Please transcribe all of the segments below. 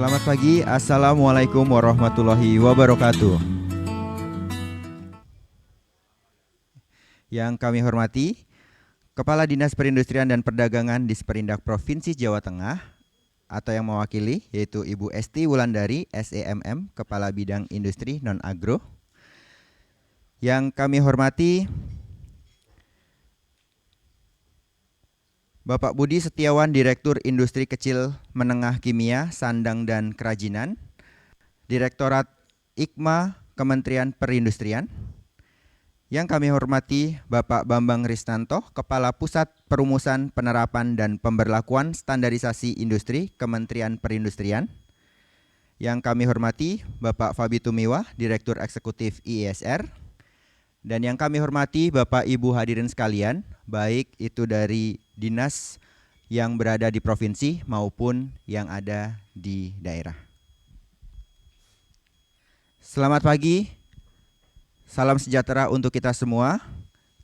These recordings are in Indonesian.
Selamat pagi, Assalamualaikum warahmatullahi wabarakatuh. Yang kami hormati, Kepala Dinas Perindustrian dan Perdagangan di Disperindak Provinsi Jawa Tengah, atau yang mewakili, yaitu Ibu Esti Wulandari, SEMM, Kepala Bidang Industri Non-Agro. Yang kami hormati, Bapak Budi Setiawan, Direktur Industri Kecil Menengah Kimia, Sandang dan Kerajinan, Direktorat IKMA, Kementerian Perindustrian. Yang kami hormati Bapak Bambang Risnanto, Kepala Pusat Perumusan, Penerapan, dan Pemberlakuan Standarisasi Industri, Kementerian Perindustrian. Yang kami hormati Bapak Fabi Tumiwa, Direktur Eksekutif IESR. Dan yang kami hormati Bapak Ibu hadirin sekalian, baik itu dari dinas yang berada di provinsi maupun yang ada di daerah. Selamat pagi, salam sejahtera untuk kita semua.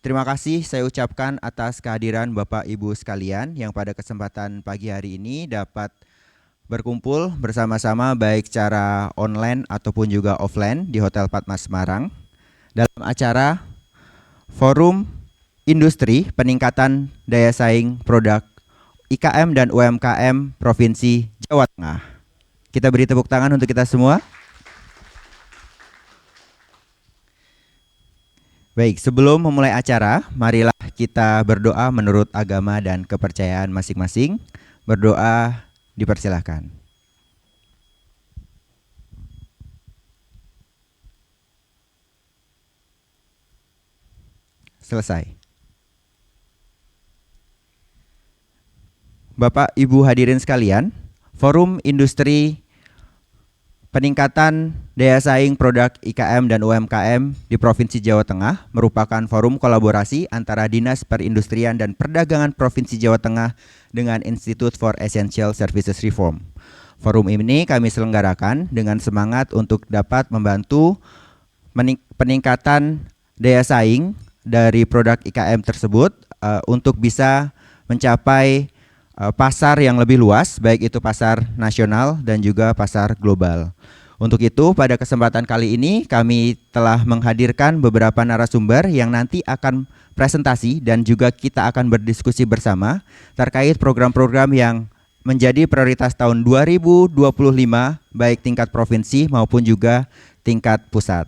Terima kasih saya ucapkan atas kehadiran Bapak Ibu sekalian yang pada kesempatan pagi hari ini dapat berkumpul bersama-sama baik secara online ataupun juga offline di Hotel Padma Semarang dalam acara Forum Industri Peningkatan Daya Saing Produk IKM dan UMKM Provinsi Jawa Tengah. Kita beri tepuk tangan untuk kita semua. Baik, sebelum memulai acara, marilah kita berdoa menurut agama dan kepercayaan masing-masing. Berdoa dipersilahkan. Selesai. Bapak Ibu hadirin sekalian, Forum Industri Peningkatan Daya Saing Produk IKM dan UMKM di Provinsi Jawa Tengah merupakan forum kolaborasi antara Dinas Perindustrian dan Perdagangan Provinsi Jawa Tengah dengan Institute for Essential Services Reform. Forum ini kami selenggarakan dengan semangat untuk dapat membantu peningkatan daya saing dari produk IKM tersebut untuk bisa mencapai pasar yang lebih luas, baik itu pasar nasional dan juga pasar global. Untuk itu, pada kesempatan kali ini kami telah menghadirkan beberapa narasumber yang nanti akan presentasi dan juga kita akan berdiskusi bersama terkait program-program yang menjadi prioritas tahun 2025, baik tingkat provinsi maupun juga tingkat pusat.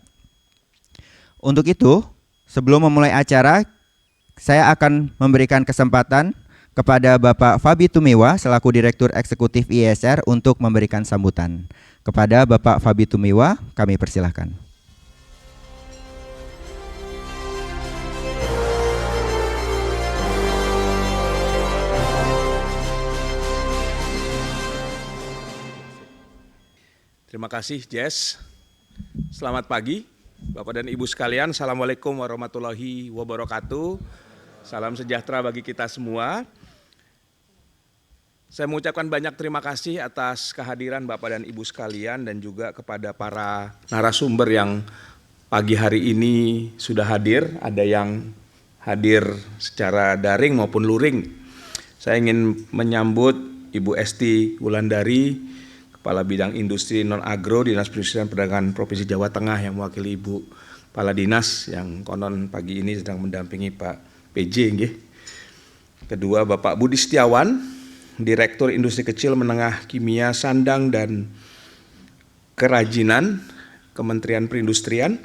Untuk itu, sebelum memulai acara, saya akan memberikan kesempatan kepada Bapak Fabi Tumiwa selaku Direktur Eksekutif IESR untuk memberikan sambutan. Kepada Bapak Fabi Tumiwa, kami persilahkan. Terima kasih, Jess. Selamat pagi, Bapak dan Ibu sekalian. Assalamualaikum warahmatullahi wabarakatuh. Salam sejahtera bagi kita semua. Saya mengucapkan banyak terima kasih atas kehadiran Bapak dan Ibu sekalian dan juga kepada para narasumber yang pagi hari ini sudah hadir. Ada yang hadir secara daring maupun luring. Saya ingin menyambut Ibu Esti Wulandari, Kepala Bidang Industri Non-Agro Dinas Perindustrian Perdagangan Provinsi Jawa Tengah yang mewakili Ibu Kepala Dinas yang konon pagi ini sedang mendampingi Pak PJ. Kedua, Bapak Budi Setiawan, Direktur Industri Kecil Menengah Kimia, Sandang dan Kerajinan, Kementerian Perindustrian.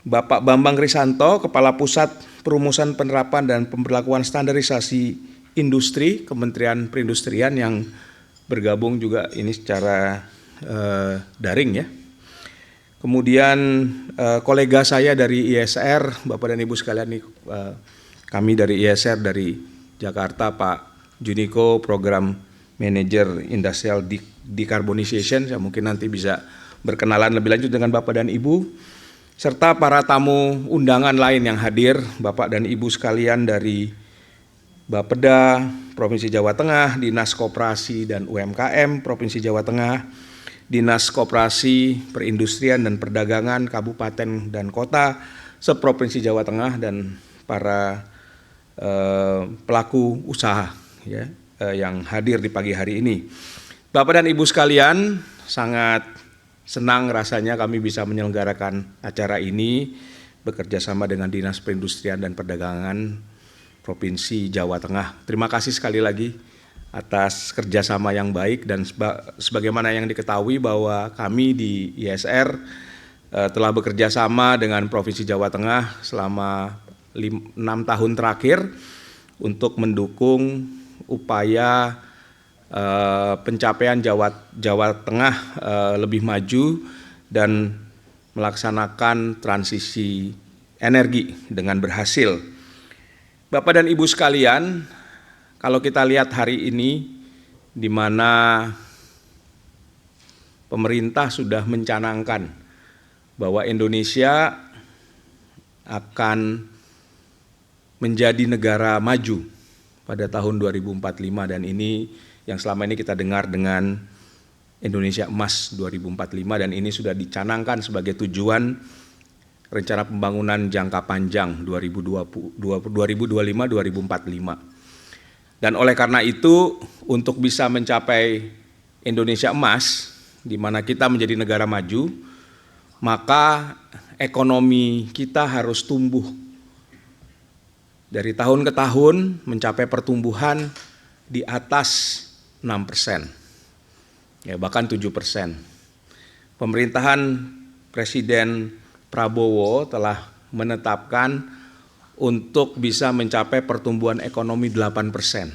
Bapak Bambang Risnanto, Kepala Pusat Perumusan, Penerapan, dan Pemberlakuan Standarisasi Industri, Kementerian Perindustrian yang bergabung juga ini secara daring ya. Kemudian kolega saya dari IESR, Bapak dan Ibu sekalian, kami dari IESR dari Jakarta, Pak Juniko, Program Manager Industrial Decarbonization, saya mungkin nanti bisa berkenalan lebih lanjut dengan Bapak dan Ibu, serta para tamu undangan lain yang hadir, Bapak dan Ibu sekalian dari Bapeda Provinsi Jawa Tengah, Dinas Koperasi dan UMKM Provinsi Jawa Tengah, Dinas Koperasi, Perindustrian dan Perdagangan Kabupaten dan Kota seprovinsi Jawa Tengah, dan para pelaku usaha ya, yang hadir di pagi hari ini. Bapak dan Ibu sekalian, sangat senang rasanya kami bisa menyelenggarakan acara ini bekerja sama dengan Dinas Perindustrian dan Perdagangan Provinsi Jawa Tengah. Terima kasih sekali lagi atas kerjasama yang baik, dan sebagaimana yang diketahui bahwa kami di ISR telah bekerja sama dengan Provinsi Jawa Tengah selama 6 tahun terakhir untuk mendukung upaya pencapaian Jawa Tengah lebih maju dan melaksanakan transisi energi dengan berhasil. Bapak dan Ibu sekalian, kalau kita lihat hari ini di mana pemerintah sudah mencanangkan bahwa Indonesia akan menjadi negara maju pada tahun 2045, dan ini yang selama ini kita dengar dengan Indonesia Emas 2045, dan ini sudah dicanangkan sebagai tujuan rencana pembangunan jangka panjang 2025-2045. Dan oleh karena itu, untuk bisa mencapai Indonesia Emas, di mana kita menjadi negara maju, maka ekonomi kita harus tumbuh dari tahun ke tahun mencapai pertumbuhan di atas 6%, ya bahkan 7%. Pemerintahan Presiden Prabowo telah menetapkan untuk bisa mencapai pertumbuhan ekonomi 8%.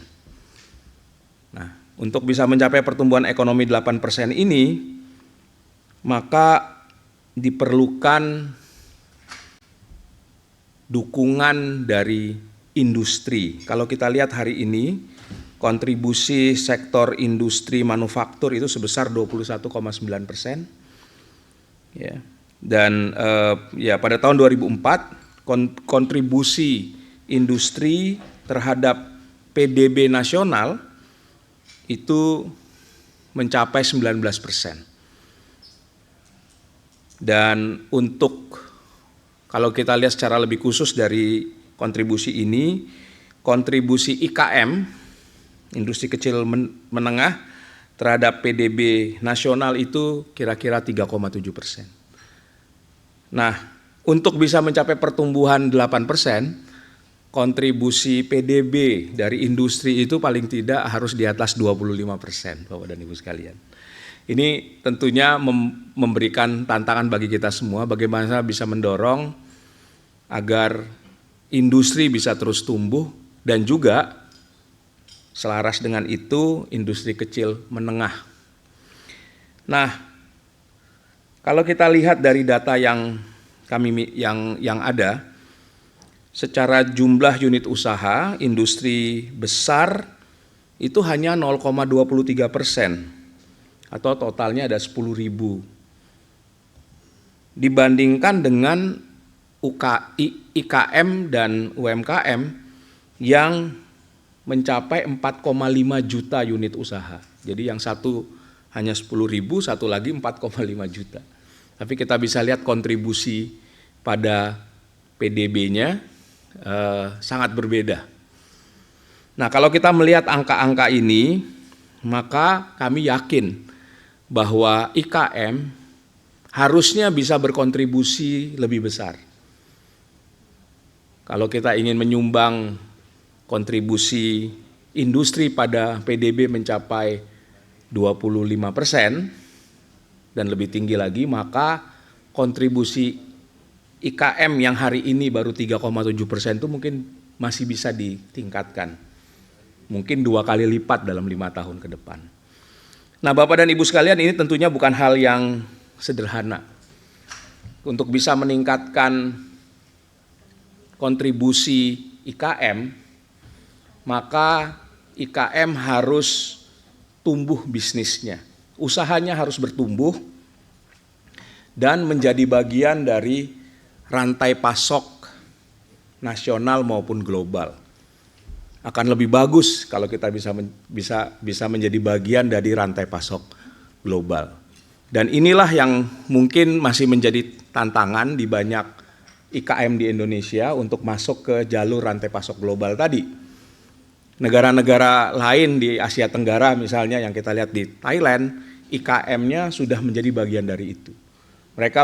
Nah, untuk bisa mencapai pertumbuhan ekonomi 8% ini, maka diperlukan dukungan dari industri. Kalau kita lihat hari ini, kontribusi sektor industri manufaktur itu sebesar 21,9%. Ya. Dan pada tahun 2004 kontribusi industri terhadap PDB nasional itu mencapai 19%. Dan untuk kalau kita lihat secara lebih khusus dari kontribusi ini, kontribusi IKM, industri kecil menengah, terhadap PDB nasional itu kira-kira 3,7%. Nah, untuk bisa mencapai pertumbuhan 8%, kontribusi PDB dari industri itu paling tidak harus di atas 25%, Bapak dan Ibu sekalian. Ini tentunya memberikan tantangan bagi kita semua, bagaimana bisa mendorong agar industri bisa terus tumbuh, dan juga selaras dengan itu industri kecil menengah. Nah, kalau kita lihat dari data yang ada, secara jumlah unit usaha industri besar itu hanya 0,23%, atau totalnya ada 10.000. Dibandingkan dengan IKM dan UMKM yang mencapai 4,5 juta unit usaha. Jadi yang satu hanya 10.000, satu lagi 4,5 juta. Tapi kita bisa lihat kontribusi pada PDB-nya sangat berbeda. Nah, kalau kita melihat angka-angka ini, maka kami yakin bahwa IKM harusnya bisa berkontribusi lebih besar. Kalau kita ingin menyumbang kontribusi industri pada PDB mencapai 25% dan lebih tinggi lagi, maka kontribusi IKM yang hari ini baru 3,7% itu mungkin masih bisa ditingkatkan. Mungkin 2 kali lipat dalam 5 tahun ke depan. Nah, Bapak dan Ibu sekalian, ini tentunya bukan hal yang sederhana. Untuk bisa meningkatkan kontribusi IKM, maka IKM harus tumbuh bisnisnya. Usahanya harus bertumbuh dan menjadi bagian dari rantai pasok nasional maupun global. Akan lebih bagus kalau kita bisa menjadi bagian dari rantai pasok global. Dan inilah yang mungkin masih menjadi tantangan di banyak IKM di Indonesia untuk masuk ke jalur rantai pasok global tadi. negara-negara lain di Asia Tenggara misalnya yang kita lihat di Thailand, IKM-nya sudah menjadi bagian dari itu. Mereka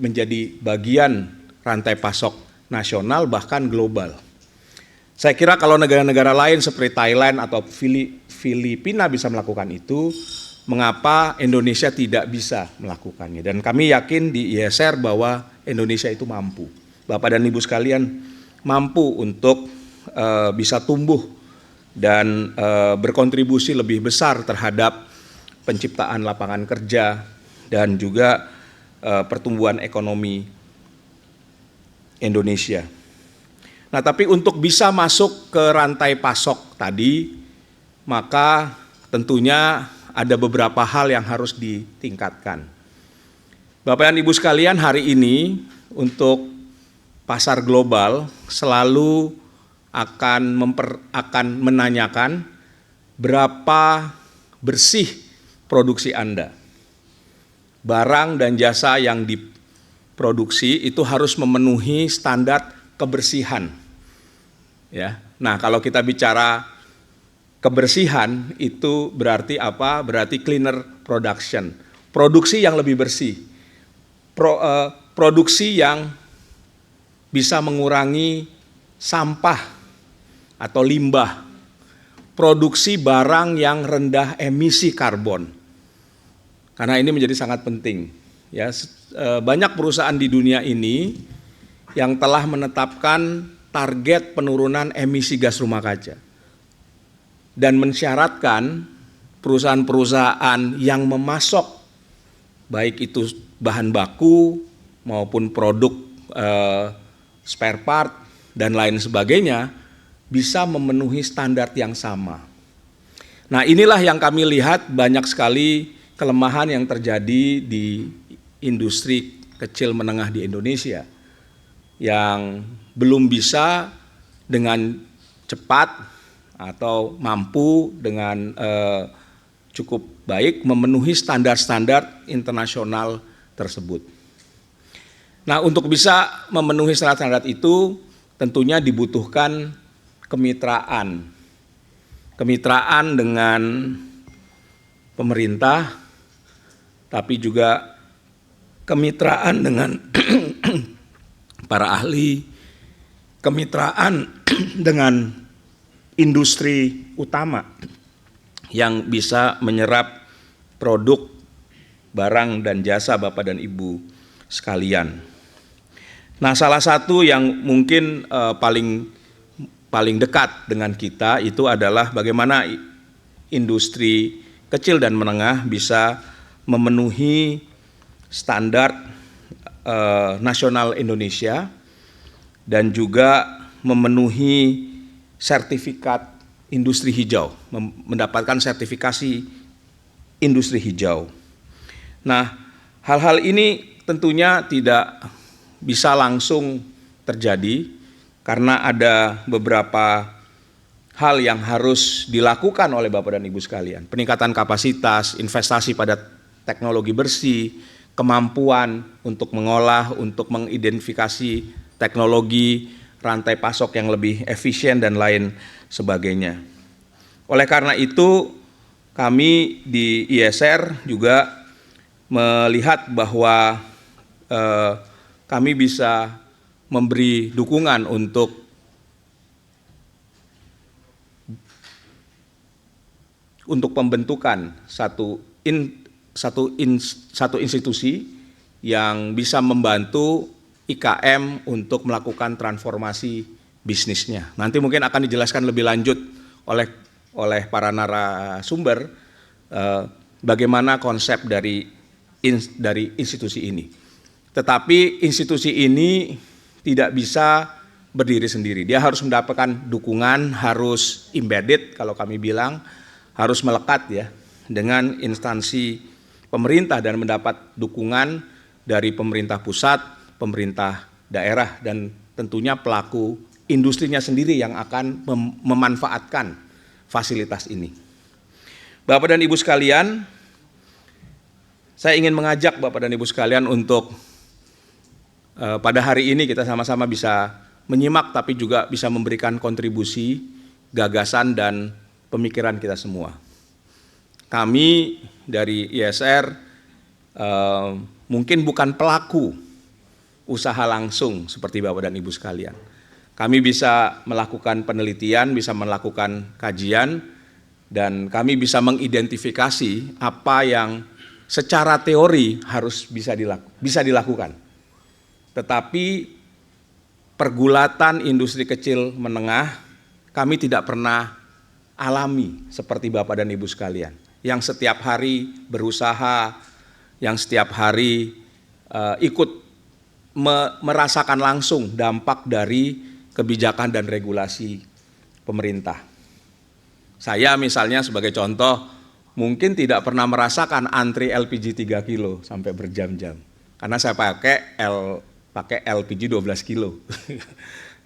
menjadi bagian rantai pasok nasional bahkan global. Saya kira kalau negara-negara lain seperti Thailand atau Filipina bisa melakukan itu, mengapa Indonesia tidak bisa melakukannya? Dan kami yakin di ISR bahwa Indonesia itu mampu. Bapak dan Ibu sekalian, mampu untuk bisa tumbuh dan berkontribusi lebih besar terhadap penciptaan lapangan kerja dan juga pertumbuhan ekonomi Indonesia. Nah, tapi untuk bisa masuk ke rantai pasok tadi, maka tentunya ada beberapa hal yang harus ditingkatkan. Bapak dan Ibu sekalian, hari ini untuk pasar global selalu akan menanyakan berapa bersih produksi Anda. Barang dan jasa yang diproduksi itu harus memenuhi standar kebersihan. Ya. Nah, kalau kita bicara kebersihan itu berarti apa? Berarti cleaner production. Produksi yang lebih bersih. Produksi yang bisa mengurangi sampah atau limbah. Produksi barang yang rendah emisi karbon. Karena ini menjadi sangat penting. Ya, banyak perusahaan di dunia ini yang telah menetapkan target penurunan emisi gas rumah kaca dan mensyaratkan perusahaan-perusahaan yang memasok baik itu bahan baku maupun produk spare part dan lain sebagainya bisa memenuhi standar yang sama. Nah, inilah yang kami lihat banyak sekali kelemahan yang terjadi di industri kecil menengah di Indonesia yang belum bisa dengan cepat atau mampu dengan cukup baik memenuhi standar-standar internasional tersebut. Nah, untuk bisa memenuhi standar-standar itu tentunya dibutuhkan kemitraan dengan pemerintah, tapi juga kemitraan dengan para ahli, kemitraan dengan industri utama yang bisa menyerap produk, barang dan jasa Bapak dan Ibu sekalian. Nah, salah satu yang mungkin paling dekat dengan kita itu adalah bagaimana industri kecil dan menengah bisa memenuhi standar nasional Indonesia dan juga memenuhi sertifikat industri hijau, mendapatkan sertifikasi industri hijau. Nah, hal-hal ini tentunya tidak bisa langsung terjadi karena ada beberapa hal yang harus dilakukan oleh Bapak dan Ibu sekalian. Peningkatan kapasitas, investasi pada teknologi bersih, kemampuan untuk mengolah, untuk mengidentifikasi teknologi, rantai pasok yang lebih efisien dan lain sebagainya. Oleh karena itu, kami di ISR juga melihat bahwa kami bisa memberi dukungan untuk pembentukan satu institusi yang bisa membantu IKM untuk melakukan transformasi bisnisnya. Nanti mungkin akan dijelaskan lebih lanjut oleh para narasumber bagaimana konsep dari institusi ini. Tetapi institusi ini tidak bisa berdiri sendiri. Dia harus mendapatkan dukungan, harus embedded kalau kami bilang, harus melekat ya dengan instansi pemerintah dan mendapat dukungan dari pemerintah pusat, pemerintah daerah dan tentunya pelaku industrinya sendiri yang akan memanfaatkan fasilitas ini. Bapak dan Ibu sekalian, saya ingin mengajak Bapak dan Ibu sekalian untuk pada hari ini kita sama-sama bisa menyimak tapi juga bisa memberikan kontribusi gagasan dan pemikiran kita semua. Kami dari ISR mungkin bukan pelaku usaha langsung seperti Bapak dan Ibu sekalian. Kami bisa melakukan penelitian, bisa melakukan kajian, dan kami bisa mengidentifikasi apa yang secara teori harus bisa dilakukan. Tetapi pergulatan industri kecil menengah kami tidak pernah alami seperti Bapak dan Ibu sekalian, yang setiap hari berusaha, yang setiap hari ikut merasakan langsung dampak dari kebijakan dan regulasi pemerintah. Saya misalnya sebagai contoh, mungkin tidak pernah merasakan antri LPG 3 kilo sampai berjam-jam. Karena saya pakai LPG 12 kilo.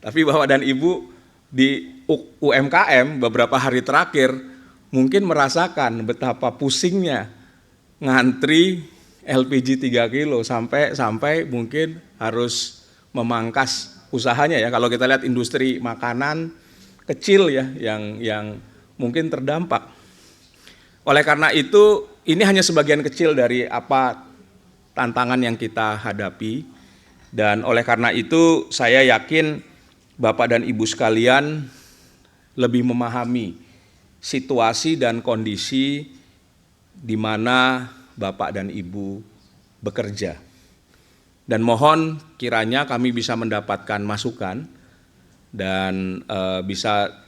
Tapi Bapak dan Ibu di UMKM beberapa hari terakhir mungkin merasakan betapa pusingnya ngantri LPG 3 kilo sampai mungkin harus memangkas usahanya ya. Kalau kita lihat industri makanan kecil ya yang mungkin terdampak. Oleh karena itu, ini hanya sebagian kecil dari apa tantangan yang kita hadapi. Dan oleh karena itu, saya yakin Bapak dan Ibu sekalian lebih memahami situasi dan kondisi di mana Bapak dan Ibu bekerja. Dan mohon kiranya kami bisa mendapatkan masukan dan bisa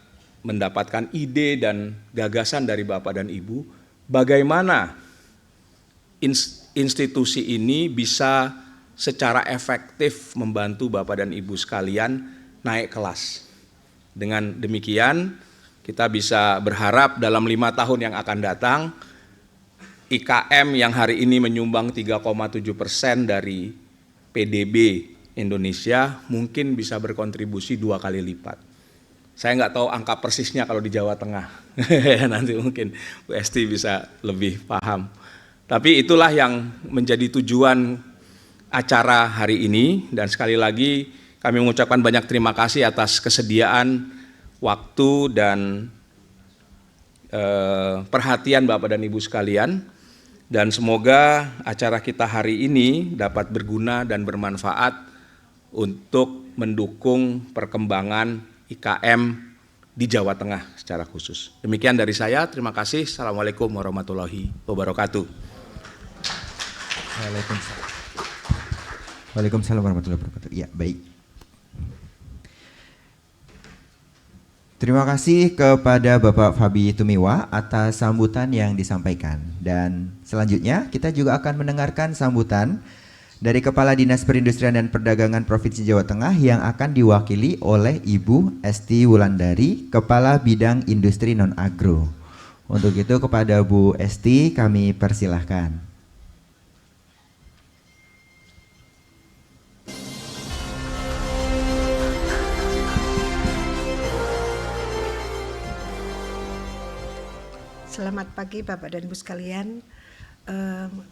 mendapatkan ide dan gagasan dari Bapak dan Ibu, bagaimana institusi ini bisa secara efektif membantu Bapak dan Ibu sekalian naik kelas. Dengan demikian, kita bisa berharap dalam 5 tahun yang akan datang, IKM yang hari ini menyumbang 3,7% dari PDB Indonesia mungkin bisa berkontribusi 2 kali lipat. Saya nggak tahu angka persisnya kalau di Jawa Tengah, nanti mungkin Bu Esti bisa lebih paham. Tapi itulah yang menjadi tujuan acara hari ini, dan sekali lagi kami mengucapkan banyak terima kasih atas kesediaan waktu dan perhatian Bapak dan Ibu sekalian, dan semoga acara kita hari ini dapat berguna dan bermanfaat untuk mendukung perkembangan IKM di Jawa Tengah secara khusus. Demikian dari saya, terima kasih. Assalamualaikum warahmatullahi wabarakatuh. Waalaikumsalam warahmatullahi wabarakatuh. Ya, baik. Terima kasih kepada Bapak Fabi Tumiwa atas sambutan yang disampaikan. Dan selanjutnya kita juga akan mendengarkan sambutan dari Kepala Dinas Perindustrian dan Perdagangan Provinsi Jawa Tengah yang akan diwakili oleh Ibu Esti Wulandari, Kepala Bidang Industri Non-Agro. Untuk itu kepada Bu Esti kami persilahkan. Selamat pagi Bapak dan Ibu sekalian.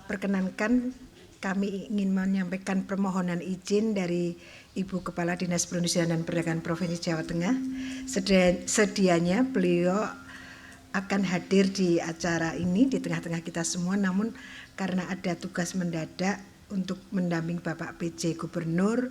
Perkenankan kami ingin menyampaikan permohonan izin dari Ibu Kepala Dinas Perindustrian dan Perdagangan Provinsi Jawa Tengah. Sedianya beliau akan hadir di acara ini di tengah-tengah kita semua, namun karena ada tugas mendadak untuk mendamping Bapak PJ Gubernur,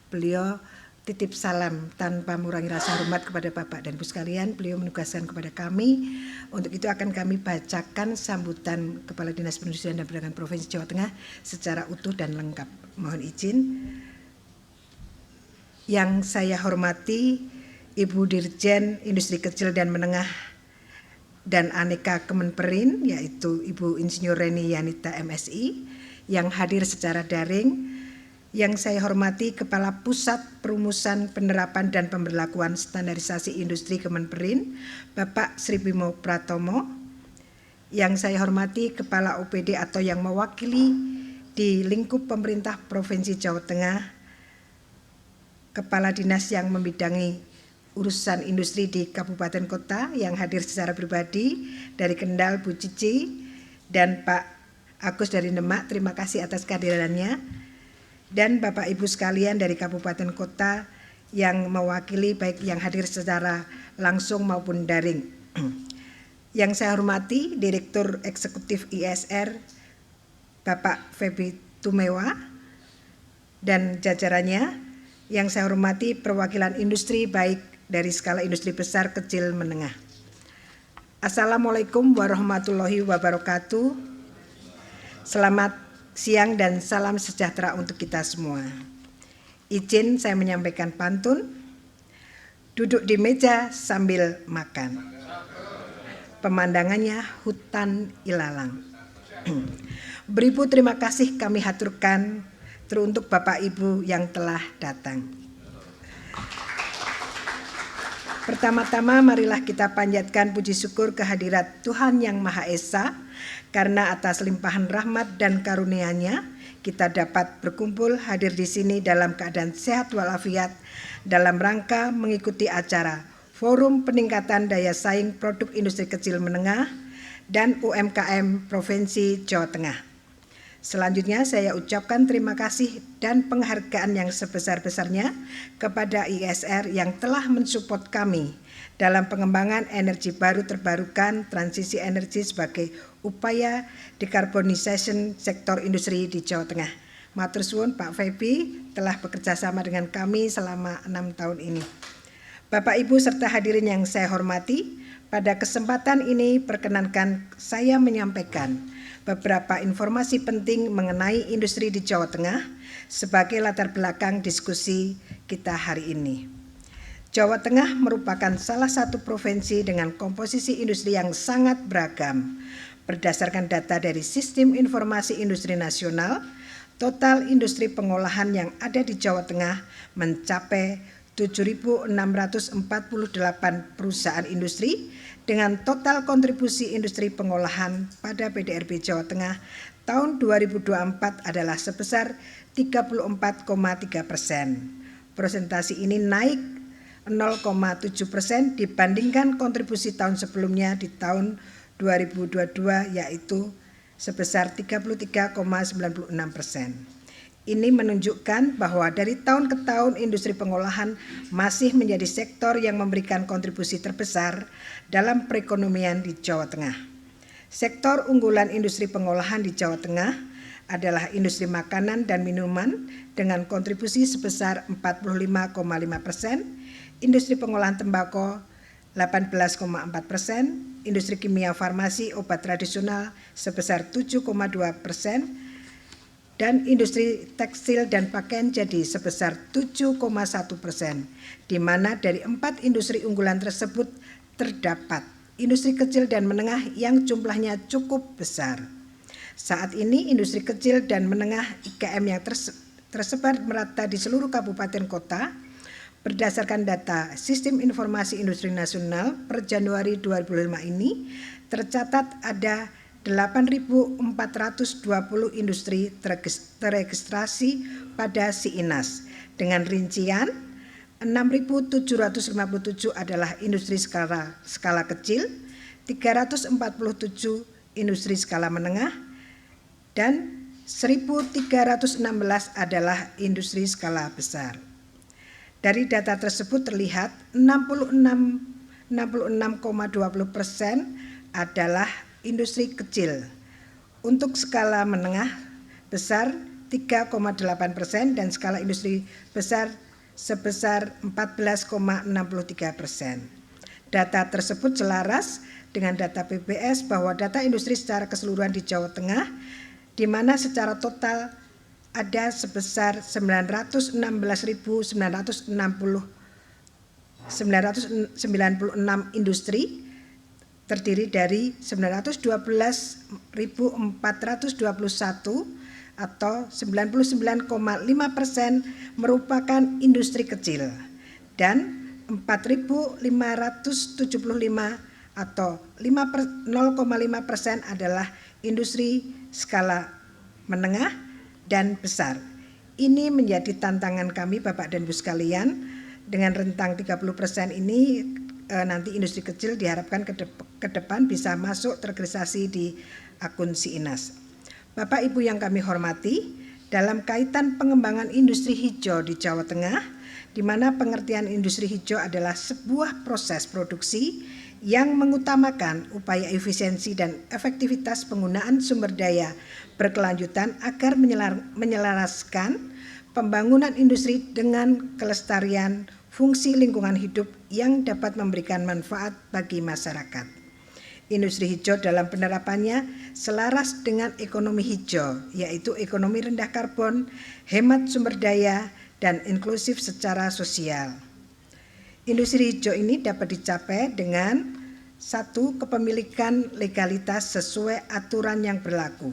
beliau titip salam tanpa mengurangi rasa hormat kepada Bapak dan Ibu sekalian. Beliau menugaskan kepada kami, untuk itu akan kami bacakan sambutan Kepala Dinas Perindustrian dan Perdagangan Provinsi Jawa Tengah secara utuh dan lengkap. Mohon izin. Yang saya hormati Ibu Dirjen Industri Kecil dan Menengah dan Aneka Kemenperin, yaitu Ibu Insinyur Reni Yanita MSI, yang hadir secara daring. Yang saya hormati Kepala Pusat Perumusan Penerapan dan Pemberlakuan Standarisasi Industri Kemenperin, Bapak Sri Bimo Pratomo. Yang saya hormati Kepala OPD atau yang mewakili di lingkup pemerintah Provinsi Jawa Tengah, Kepala Dinas yang membidangi urusan industri di Kabupaten Kota yang hadir secara pribadi dari Kendal, Bu Cici, dan Pak Agus dari Demak, terima kasih atas kehadirannya. Dan Bapak Ibu sekalian dari Kabupaten Kota yang mewakili baik yang hadir secara langsung maupun daring. Yang saya hormati Direktur Eksekutif ISR Bapak Feby Tumewa dan jajarannya, yang saya hormati perwakilan industri baik dari skala industri besar, kecil, menengah. Assalamualaikum warahmatullahi wabarakatuh. Selamat siang dan salam sejahtera untuk kita semua. Izin saya menyampaikan pantun. Duduk di meja sambil makan. Pemandangannya hutan ilalang. Beribu terima kasih kami haturkan teruntuk Bapak Ibu yang telah datang. Pertama-tama marilah kita panjatkan puji syukur kehadirat Tuhan Yang Maha Esa, karena atas limpahan rahmat dan karunia-Nya kita dapat berkumpul hadir di sini dalam keadaan sehat walafiat dalam rangka mengikuti acara Forum Peningkatan Daya Saing Produk Industri Kecil Menengah dan UMKM Provinsi Jawa Tengah. Selanjutnya saya ucapkan terima kasih dan penghargaan yang sebesar-besarnya kepada ISR yang telah mensupport kami dalam pengembangan energi baru terbarukan, transisi energi sebagai upaya dekarbonisasi sektor industri di Jawa Tengah. Matur suwun Pak Feby telah bekerja sama dengan kami selama 6 tahun ini. Bapak Ibu serta hadirin yang saya hormati, pada kesempatan ini perkenankan saya menyampaikan beberapa informasi penting mengenai industri di Jawa Tengah sebagai latar belakang diskusi kita hari ini. Jawa Tengah merupakan salah satu provinsi dengan komposisi industri yang sangat beragam. Berdasarkan data dari Sistem Informasi Industri Nasional, total industri pengolahan yang ada di Jawa Tengah mencapai 7.648 perusahaan industri dengan total kontribusi industri pengolahan pada PDRB Jawa Tengah tahun 2024 adalah sebesar 34,3%. Persentase ini naik 0,7% dibandingkan kontribusi tahun sebelumnya di tahun 2022, yaitu sebesar 33,96%. Ini menunjukkan bahwa dari tahun ke tahun industri pengolahan masih menjadi sektor yang memberikan kontribusi terbesar dalam perekonomian di Jawa Tengah. Sektor unggulan industri pengolahan di Jawa Tengah adalah industri makanan dan minuman dengan kontribusi sebesar 45,5%, industri pengolahan tembakau 18,4%, industri kimia farmasi obat tradisional sebesar 7,2%, dan industri tekstil dan pakaian jadi sebesar 7,1%, di mana dari 4 industri unggulan tersebut terdapat industri kecil dan menengah yang jumlahnya cukup besar. Saat ini industri kecil dan menengah IKM yang tersebar merata di seluruh kabupaten kota berdasarkan data Sistem Informasi Industri Nasional per Januari 2005 ini tercatat ada 8.420 industri terregistrasi pada SIINAS dengan rincian 6.757 adalah industri skala kecil, 347 industri skala menengah, dan 1.316 adalah industri skala besar. Dari data tersebut terlihat 66,20% adalah industri kecil. Untuk skala menengah besar 3,8% dan skala industri besar sebesar 14,63%. Data tersebut selaras dengan data BPS bahwa data industri secara keseluruhan di Jawa Tengah, di mana secara total ada sebesar 996 industri, terdiri dari 912.421 atau 99,5% merupakan industri kecil dan 4.575 atau 0,5% adalah industri skala menengah dan besar. Ini menjadi tantangan kami Bapak dan Ibu sekalian. Dengan rentang 30% ini nanti industri kecil diharapkan ke depan bisa masuk terregistrasi di akun SIINAS. Bapak Ibu yang kami hormati, dalam kaitan pengembangan industri hijau di Jawa Tengah, di mana pengertian industri hijau adalah sebuah proses produksi yang mengutamakan upaya efisiensi dan efektivitas penggunaan sumber daya berkelanjutan agar menyelaraskan pembangunan industri dengan kelestarian fungsi lingkungan hidup yang dapat memberikan manfaat bagi masyarakat. Industri hijau dalam penerapannya selaras dengan ekonomi hijau, yaitu ekonomi rendah karbon, hemat sumber daya, dan inklusif secara sosial. Industri hijau ini dapat dicapai dengan 1. Kepemilikan legalitas sesuai aturan yang berlaku.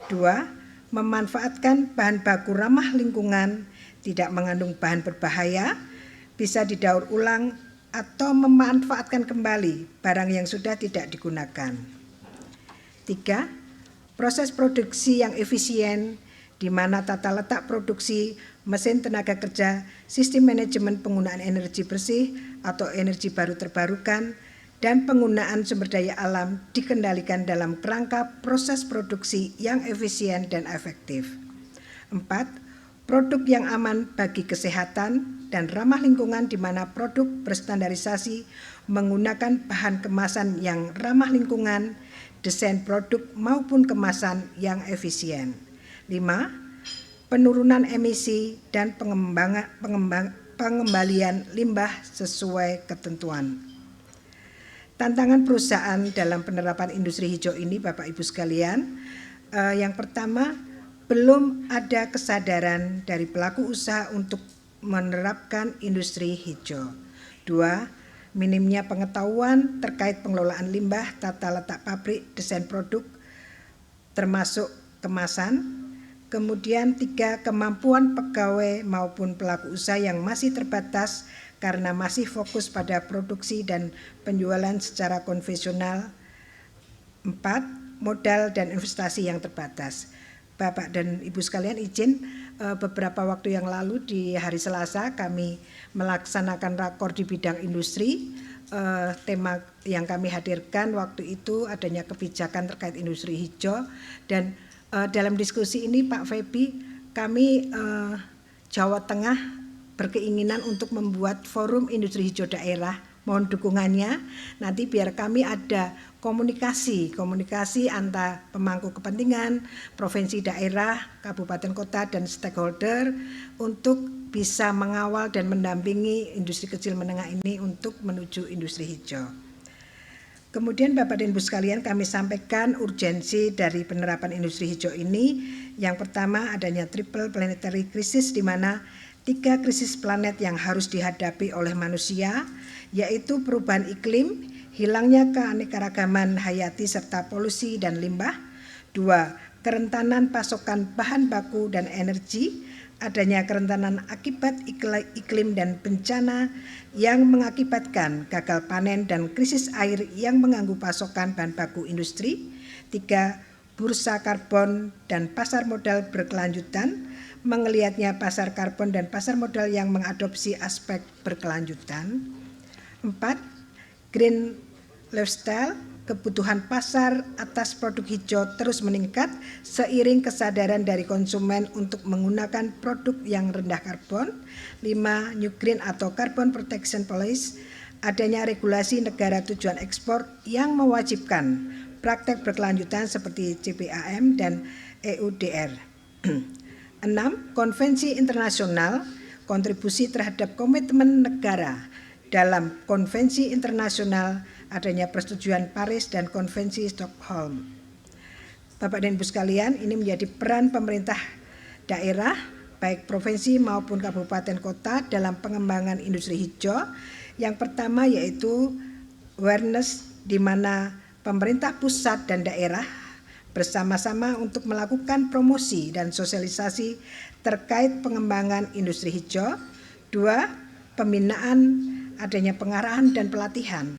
2. Memanfaatkan bahan baku ramah lingkungan, tidak mengandung bahan berbahaya, bisa didaur ulang atau memanfaatkan kembali barang yang sudah tidak digunakan. 3. Proses produksi yang efisien, di mana tata letak produksi, mesin tenaga kerja, sistem manajemen penggunaan energi bersih atau energi baru terbarukan, dan penggunaan sumber daya alam dikendalikan dalam kerangka proses produksi yang efisien dan efektif. 4. Produk yang aman bagi kesehatan dan ramah lingkungan, di mana produk berstandarisasi menggunakan bahan kemasan yang ramah lingkungan, desain produk maupun kemasan yang efisien. 5. Penurunan emisi dan pengembalian limbah sesuai ketentuan. Tantangan perusahaan dalam penerapan industri hijau ini, Bapak Ibu sekalian, yang pertama, belum ada kesadaran dari pelaku usaha untuk menerapkan industri hijau. 2. Minimnya pengetahuan terkait pengelolaan limbah, tata letak pabrik, desain produk, termasuk kemasan. Kemudian 3. Kemampuan pegawai maupun pelaku usaha yang masih terbatas karena masih fokus pada produksi dan penjualan secara konvensional. 4. Modal dan investasi yang terbatas. Bapak dan Ibu sekalian, izin beberapa waktu yang lalu di hari Selasa kami melaksanakan rakor di bidang industri. Tema yang kami hadirkan waktu itu adanya kebijakan terkait industri hijau, dan dalam diskusi ini Pak Febi, kami Jawa Tengah berkeinginan untuk membuat forum industri hijau daerah. Mohon dukungannya, nanti biar kami ada komunikasi antara pemangku kepentingan, provinsi, daerah, kabupaten, kota, dan stakeholder untuk bisa mengawal dan mendampingi industri kecil menengah ini untuk menuju industri hijau. Kemudian Bapak dan Ibu sekalian, kami sampaikan urgensi dari penerapan industri hijau ini. Yang pertama, adanya triple planetary crisis, di mana 3 krisis planet yang harus dihadapi oleh manusia, yaitu perubahan iklim, hilangnya keanekaragaman hayati serta polusi dan limbah. 2. Kerentanan pasokan bahan baku dan energi, adanya kerentanan akibat iklim dan bencana yang mengakibatkan gagal panen dan krisis air yang mengganggu pasokan bahan baku industri. 3. Bursa karbon dan pasar modal berkelanjutan, mengelihatnya pasar karbon dan pasar modal yang mengadopsi aspek berkelanjutan. 4. Green lifestyle, kebutuhan pasar atas produk hijau terus meningkat seiring kesadaran dari konsumen untuk menggunakan produk yang rendah karbon. 5. New Green atau Carbon Protection Policy, adanya regulasi negara tujuan ekspor yang mewajibkan praktek berkelanjutan seperti CBAM dan EUDR. 6. Konvensi internasional, kontribusi terhadap komitmen negara dalam konvensi internasional, adanya persetujuan Paris dan konvensi Stockholm. Bapak dan Ibu sekalian, ini menjadi peran pemerintah daerah, baik provinsi maupun kabupaten kota dalam pengembangan industri hijau. Yang pertama yaitu awareness, di mana pemerintah pusat dan daerah bersama-sama untuk melakukan promosi dan sosialisasi terkait pengembangan industri hijau. 2. Pembinaan, adanya pengarahan dan pelatihan